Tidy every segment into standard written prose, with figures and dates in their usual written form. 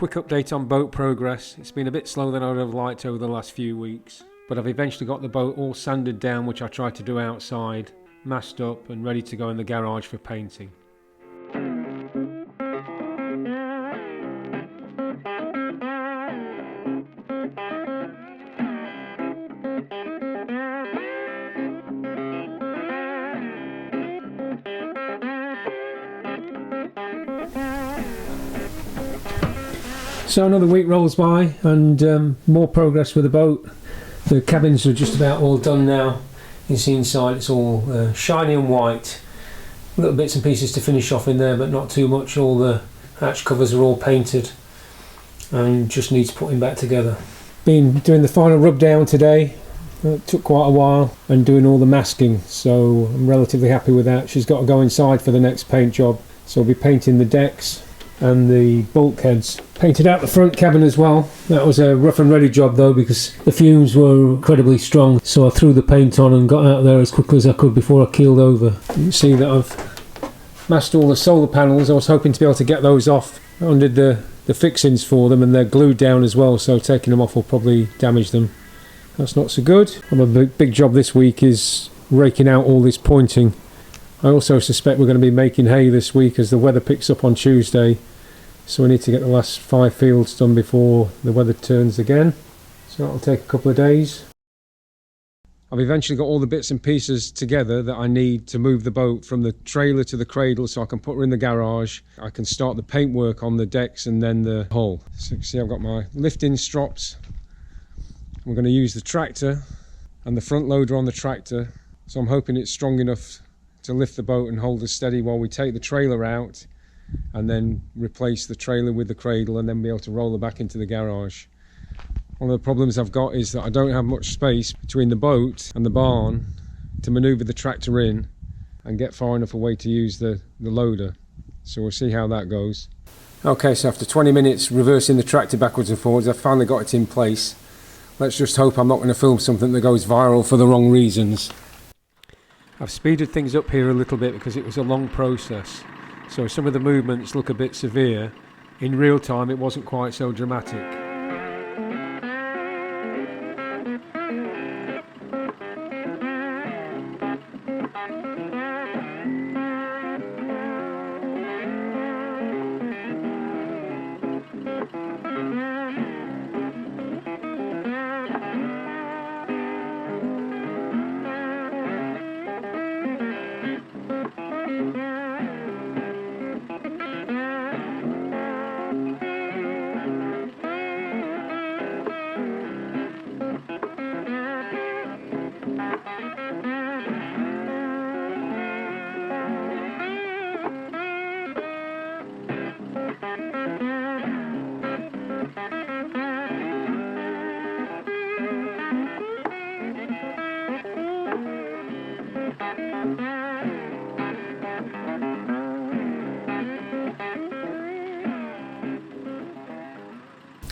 quick update on boat progress. It's been a bit slower than I would have liked over the last few weeks, but I've eventually got the boat all sanded down, which I tried to do outside, masked up and ready to go in the garage for painting. So another week rolls by and more progress with the boat. The cabins are just about all done now. You can see inside it's all shiny and white. Little bits and pieces to finish off in there, but not too much. All the hatch covers are all painted and just needs putting back together. Been doing the final rub down today. It took quite a while, and doing all the masking, so I'm relatively happy with that. She's got to go inside for the next paint job, so I'll be painting the decks and the bulkheads. Painted out the front cabin as well. That was a rough and ready job though, because the fumes were incredibly strong, so I threw the paint on and got out there as quickly as I could before I keeled over. You can see that I've masked all the solar panels. I was hoping to be able to get those off. I undid the fixings for them, and they're glued down as well, so taking them off will probably damage them. That's not so good. My big job this week is raking out all this pointing. I also suspect we're going to be making hay this week as the weather picks up on Tuesday, so we need to get the last 5 fields done before the weather turns again, so that'll take a couple of days. I've eventually got all the bits and pieces together that I need to move the boat from the trailer to the cradle, so I can put her in the garage. I can start the paint work on the decks and then the hull. So you can see I've got my lifting strops. We're going to use the tractor and the front loader on the tractor, so I'm hoping it's strong enough to lift the boat and hold us steady while we take the trailer out and then replace the trailer with the cradle and then be able to roll her back into the garage. One of the problems I've got is that I don't have much space between the boat and the barn to manoeuvre the tractor in and get far enough away to use the loader, so we'll see how that goes. Okay, so after 20 minutes reversing the tractor backwards and forwards, I've finally got it in place. Let's just hope I'm not going to film something that goes viral for the wrong reasons. I've speeded things up here a little bit because it was a long process, so some of the movements look a bit severe. In real time it wasn't quite so dramatic.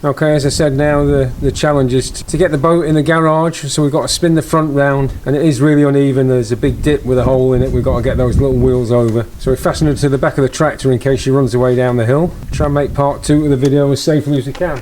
Okay, as I said, now the challenge is to get the boat in the garage, so we've got to spin the front round, and it is really uneven. There's a big dip with a hole in it. We've got to get those little wheels over. So we fasten it to the back of the tractor in case she runs away down the hill. Try and make part 2 of the video as safely as we can.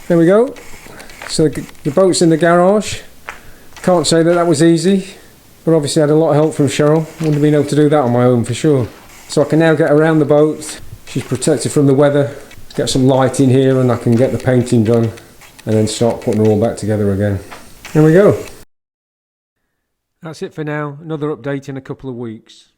There we go. So the boat's in the garage. Can't say that was easy, but obviously I had a lot of help from Cheryl. Wouldn't have been able to do that on my own for sure. So I can now get around the boat. She's protected from the weather. Get some light in here and I can get the painting done. and then start putting it all back together again. There we go. That's it for now. Another update in a couple of weeks.